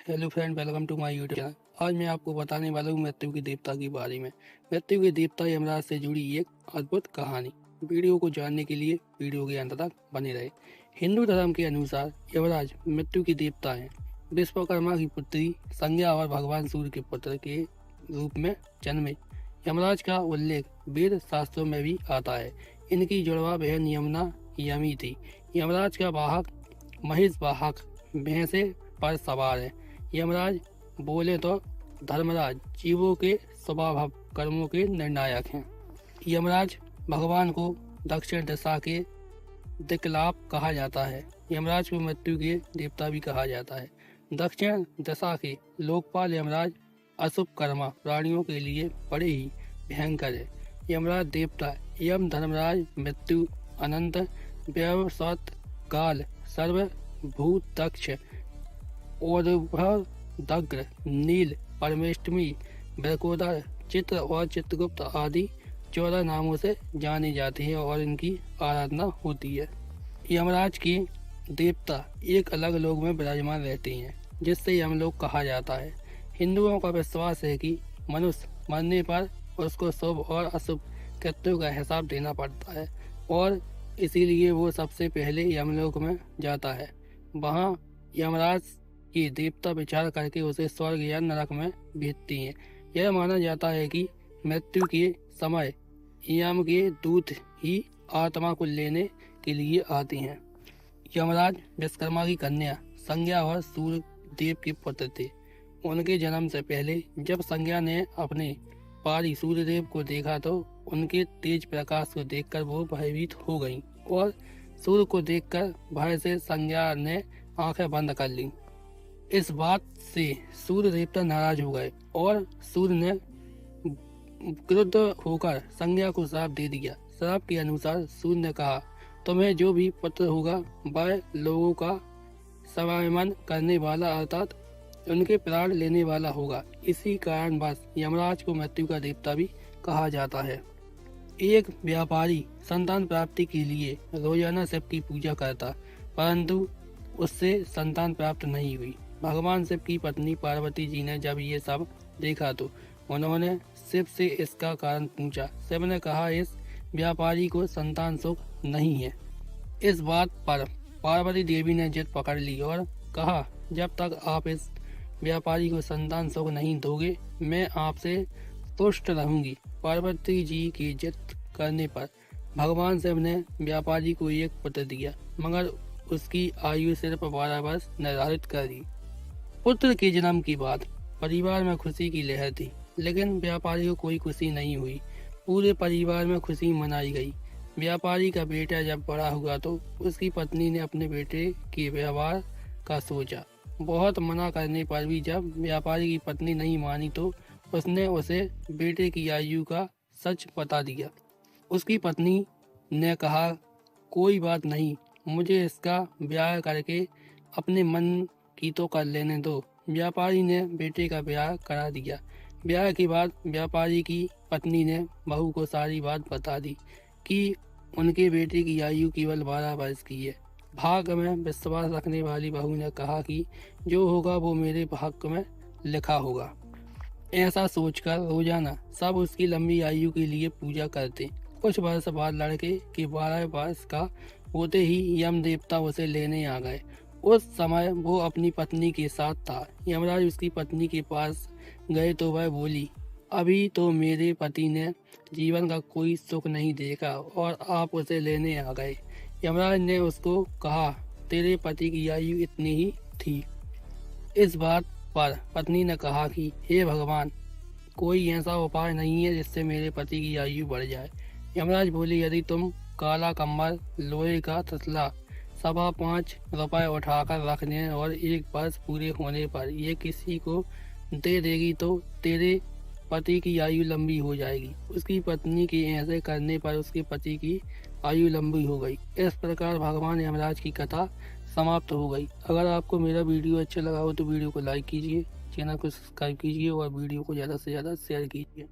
Hello friend, welcome to my YouTube channel. आज मैं आपको बताने वाला हूँ मृत्यु के देवता के बारे में। मृत्यु के देवता यमराज से जुड़ी एक अद्भुत कहानी। वीडियो को जानने के लिए वीडियो के अंत तक बने रहे। हिंदू धर्म के अनुसार यमराज मृत्यु के देवता हैं। विश्वकर्मा की पुत्री संज्ञा और भगवान सूर्य के पुत्र के रूप में जन्मे यमराज का उल्लेख वेद शास्त्रों में भी आता है। इनकी जुड़वा बहन यमुना यमी थी। यमराज का वाहक महेश वाहक भैंसे पर सवार है। यमराज बोले तो धर्मराज जीवों के स्वभाव कर्मों के निर्णायक हैं। यमराज भगवान को दक्षिण दिशा के दिक्लाप कहा जाता है। यमराज को मृत्यु के देवता भी कहा जाता है। दक्षिण दिशा के लोकपाल यमराज अशुभ कर्मा प्राणियों के लिए बड़े ही भयंकर है। यमराज देवता यम धर्मराज मृत्यु अनंत व्यवसत काल सर्वभूत दक्ष और दग्र नील परमेष्टमी बृकोदर चित्र और चित्रगुप्त आदि 14 नामों से जाने जाते हैं और इनकी आराधना होती है। यमराज के देवता एक अलग लोक में विराजमान रहते हैं, जिससे यमलोक कहा जाता है। हिंदुओं का विश्वास है कि मनुष्य मरने पर उसको शुभ और अशुभ कृत्यों का हिसाब देना पड़ता है और इसीलिए वो सबसे पहले यमलोक में जाता है। वहाँ यमराज के देवता विचार करके उसे स्वर्ग या नरक में भेजती हैं। यह माना जाता है कि मृत्यु के समय यम के दूत ही आत्मा को लेने के लिए आते हैं। यमराज विश्वकर्मा की कन्या संज्ञा और सूर्य देव के पुत्र थे। उनके जन्म से पहले जब संज्ञा ने अपने पारी सूर्यदेव को देखा तो उनके तेज प्रकाश को देखकर वो भयभीत हो गईं और सूर्य को देखकर भय से संज्ञा ने आंखें बंद कर लीं। इस बात से सूर्य देवता नाराज हो गए और सूर्य ने क्रुद्ध होकर संज्ञा को श्राप दे दिया। श्राप के अनुसार सूर्य ने कहा, तुम्हें जो भी पुत्र होगा वह लोगों का स्वाभिमान करने वाला अर्थात उनके प्राण लेने वाला होगा। इसी कारण बस यमराज को मृत्यु का देवता भी कहा जाता है। एक व्यापारी संतान प्राप्ति के लिए रोजाना शिव की पूजा करता, परंतु उससे संतान प्राप्त नहीं हुई। भगवान शिव की पत्नी पार्वती जी ने जब ये सब देखा तो उन्होंने शिव से इसका कारण पूछा। शिव ने कहा, इस व्यापारी को संतान सुख नहीं है। इस बात पर पार्वती देवी ने जिद पकड़ ली और कहा, जब तक आप इस व्यापारी को संतान सुख नहीं दोगे मैं आपसे तुष्ट रहूंगी। पार्वती जी की जिद करने पर भगवान शिव ने व्यापारी को एक पुत्र दिया, मगर उसकी आयु सिर्फ 12 वर्ष निर्धारित कर दी। पुत्र के जन्म के बाद परिवार में खुशी की लहर थी, लेकिन व्यापारी को कोई खुशी नहीं हुई। पूरे परिवार में खुशी मनाई गई। व्यापारी का बेटा जब बड़ा हुआ तो उसकी पत्नी ने अपने बेटे के व्यवहार का सोचा। बहुत मना करने पर भी जब व्यापारी की पत्नी नहीं मानी तो उसने उसे बेटे की आयु का सच बता दिया। उसकी पत्नी ने कहा, कोई बात नहीं, मुझे इसका ब्याह करके अपने मन की तो कर लेने दो। व्यापारी ने बेटे का ब्याह करा दिया। ब्याह के बाद व्यापारी की पत्नी ने बहू को सारी बात बता दी कि उनके बेटे की आयु केवल 12 वर्ष की है। भाग्य में विश्वास रखने वाली बहू ने कहा कि जो होगा वो मेरे भाग्य में लिखा होगा। ऐसा सोचकर रोजाना सब उसकी लंबी आयु के लिए पूजा करते। कुछ वर्ष बाद लड़के के 12 वर्ष का होते ही यम देवता उसे लेने आ गए। उस समय वो अपनी पत्नी के साथ था। यमराज उसकी पत्नी के पास गए तो वह बोली, अभी तो मेरे पति ने जीवन का कोई सुख नहीं देखा और आप उसे लेने आ गए। यमराज ने उसको कहा, तेरे पति की आयु इतनी ही थी। इस बात पर पत्नी ने कहा कि हे भगवान, कोई ऐसा उपाय नहीं है जिससे मेरे पति की आयु बढ़ जाए। यमराज बोले, यदि तुम काला कंबल लोहे का तसला 5.25 रुपए उठाकर रख दें और 1 वर्ष पूरे होने पर ये किसी को दे देगी तो तेरे पति की आयु लंबी हो जाएगी। उसकी पत्नी के ऐसे करने पर उसके पति की आयु लंबी हो गई। इस प्रकार भगवान यमराज की कथा समाप्त हो गई। अगर आपको मेरा वीडियो अच्छा लगा हो तो वीडियो को लाइक कीजिए, चैनल को सब्सक्राइब कीजिए और वीडियो को ज़्यादा से ज़्यादा शेयर कीजिए।